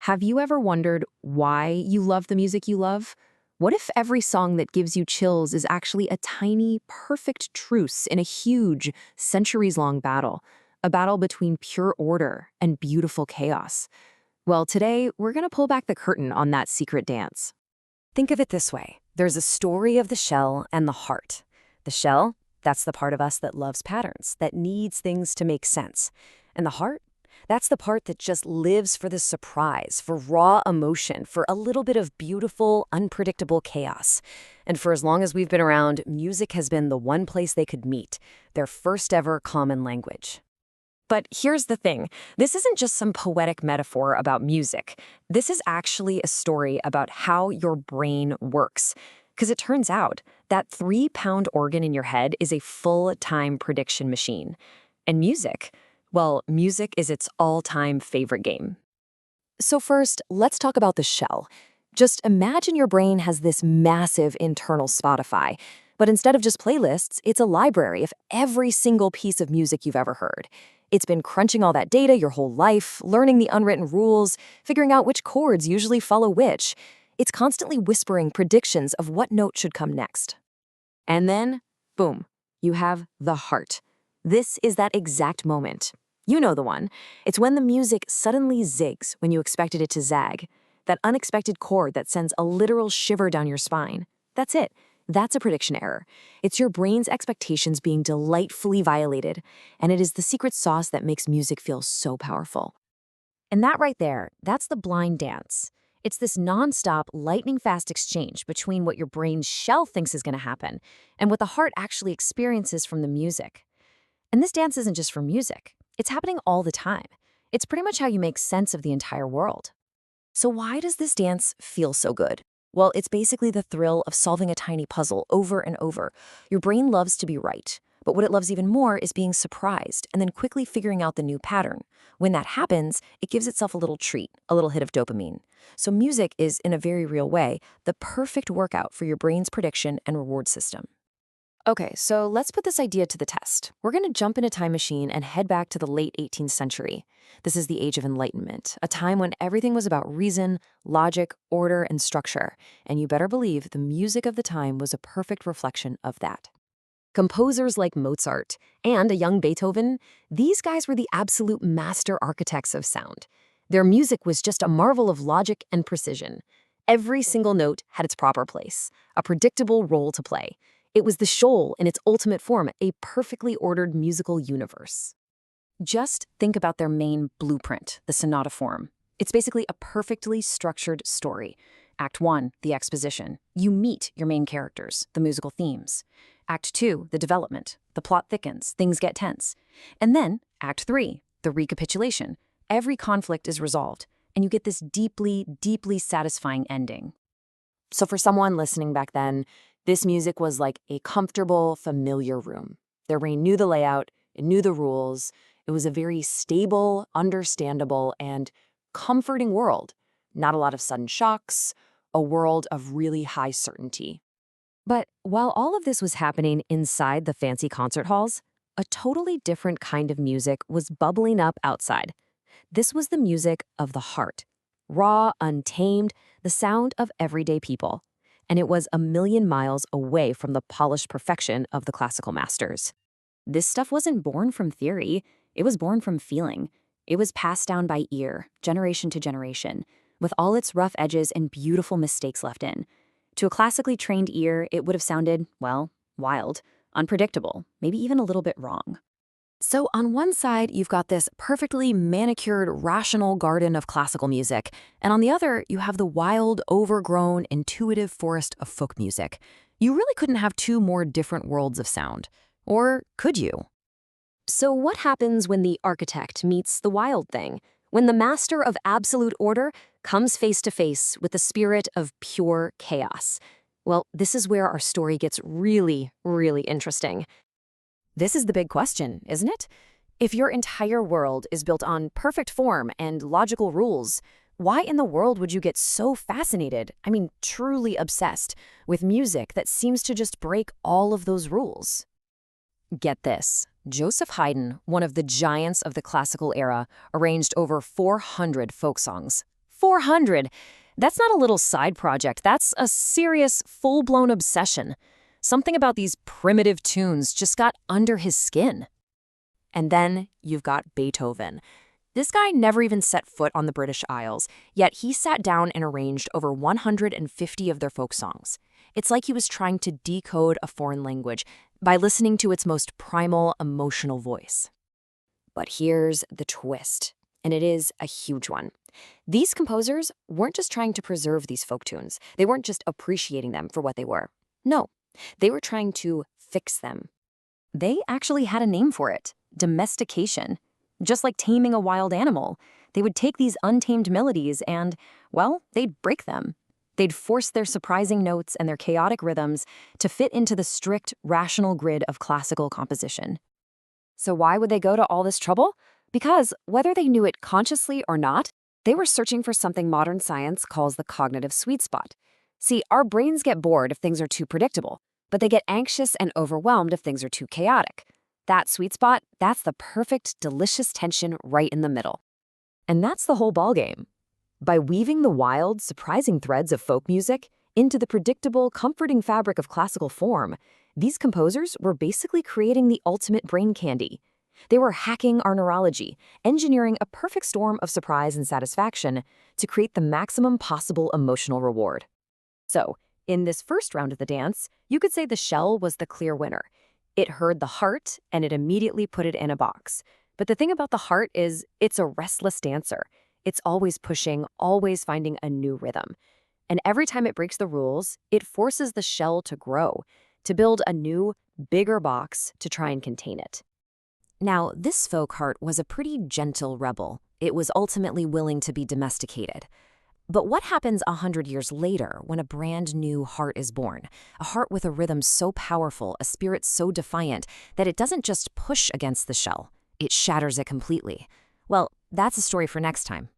Have you ever wondered why you love the music you love? What if every song that gives you chills is actually a tiny, perfect truce in a huge, centuries-long battle? A battle between pure order and beautiful chaos. Well, today, we're going to pull back the curtain on that secret dance. Think of it this way. There's a story of the shell and the heart. The shell, that's the part of us that loves patterns, that needs things to make sense. And the heart? That's the part that just lives for the surprise, for raw emotion, for a little bit of beautiful, unpredictable chaos. And for as long as we've been around, music has been the one place they could meet, their first ever common language. But here's the thing. This isn't just some poetic metaphor about music. This is actually a story about how your brain works. Because it turns out that 3-pound organ in your head is a full-time prediction machine. And music, well, music is its all-time favorite game. So first, let's talk about the shell. Just imagine your brain has this massive internal Spotify, but instead of just playlists, it's a library of every single piece of music you've ever heard. It's been crunching all that data your whole life, learning the unwritten rules, figuring out which chords usually follow which. It's constantly whispering predictions of what note should come next. And then, boom, you have the heart. This is that exact moment. You know the one. It's when the music suddenly zigs when you expected it to zag. That unexpected chord that sends a literal shiver down your spine. That's it. That's a prediction error. It's your brain's expectations being delightfully violated, and it is the secret sauce that makes music feel so powerful. And that right there, that's the blind dance. It's this nonstop, lightning-fast exchange between what your brain's shell thinks is going to happen and what the heart actually experiences from the music. And this dance isn't just for music. It's happening all the time. It's pretty much how you make sense of the entire world. So why does this dance feel so good? Well, it's basically the thrill of solving a tiny puzzle over and over. Your brain loves to be right, but what it loves even more is being surprised and then quickly figuring out the new pattern. When that happens, it gives itself a little treat, a little hit of dopamine. So music is, in a very real way, the perfect workout for your brain's prediction and reward system. Okay, so let's put this idea to the test. We're going to jump in a time machine and head back to the late 18th century. This is the Age of Enlightenment, a time when everything was about reason, logic, order, and structure. And you better believe the music of the time was a perfect reflection of that. Composers like Mozart and a young Beethoven, these guys were the absolute master architects of sound. Their music was just a marvel of logic and precision. Every single note had its proper place, a predictable role to play. It was the shoal in its ultimate form, a perfectly ordered musical universe. Just think about their main blueprint, the sonata form. It's basically a perfectly structured story. Act 1, the exposition. You meet your main characters, the musical themes. Act 2, the development. The plot thickens, things get tense. And then, Act 3, the recapitulation. Every conflict is resolved, and you get this deeply, deeply satisfying ending. So for someone listening back then, this music was like a comfortable, familiar room. Their brain knew the layout, it knew the rules. It was a very stable, understandable, and comforting world. Not a lot of sudden shocks, a world of really high certainty. But while all of this was happening inside the fancy concert halls, a totally different kind of music was bubbling up outside. This was the music of the heart. Raw, untamed, the sound of everyday people. And it was a million miles away from the polished perfection of the classical masters. This stuff wasn't born from theory, it was born from feeling. It was passed down by ear, generation to generation, with all its rough edges and beautiful mistakes left in. To a classically trained ear, it would have sounded, well, wild, unpredictable, maybe even a little bit wrong. So on one side, you've got this perfectly manicured, rational garden of classical music, and on the other, you have the wild, overgrown, intuitive forest of folk music. You really couldn't have two more different worlds of sound. Or could you? So what happens when the architect meets the wild thing? When the master of absolute order comes face to face with the spirit of pure chaos? Well, this is where our story gets really, really interesting. This is the big question, isn't it? If your entire world is built on perfect form and logical rules, why in the world would you get so fascinated, truly obsessed, with music that seems to just break all of those rules? Get this. Joseph Haydn, one of the giants of the classical era, arranged over 400 folk songs. 400. That's not a little side project. That's a serious, full-blown obsession. Something about these primitive tunes just got under his skin. And then you've got Beethoven. This guy never even set foot on the British Isles, yet he sat down and arranged over 150 of their folk songs. It's like he was trying to decode a foreign language by listening to its most primal, emotional voice. But here's the twist, and it is a huge one. These composers weren't just trying to preserve these folk tunes. They weren't just appreciating them for what they were. No, they were trying to fix them. They actually had a name for it: domestication. Just like taming a wild animal, they would take these untamed melodies and, well, they'd break them. They'd force their surprising notes and their chaotic rhythms to fit into the strict, rational grid of classical composition. So why would they go to all this trouble? Because, whether they knew it consciously or not, they were searching for something modern science calls the cognitive sweet spot. See, our brains get bored if things are too predictable, but they get anxious and overwhelmed if things are too chaotic. That sweet spot, that's the perfect, delicious tension right in the middle. And that's the whole ballgame. By weaving the wild, surprising threads of folk music into the predictable, comforting fabric of classical form, these composers were basically creating the ultimate brain candy. They were hacking our neurology, engineering a perfect storm of surprise and satisfaction to create the maximum possible emotional reward. So, in this first round of the dance, you could say the shell was the clear winner. It heard the heart, and it immediately put it in a box. But the thing about the heart is it's a restless dancer. It's always pushing, always finding a new rhythm. And every time it breaks the rules, it forces the shell to grow, to build a new, bigger box to try and contain it. Now, this folk heart was a pretty gentle rebel. It was ultimately willing to be domesticated. But what happens 100 years later when a brand new heart is born? A heart with a rhythm so powerful, a spirit so defiant, that it doesn't just push against the shell, it shatters it completely. Well, that's a story for next time.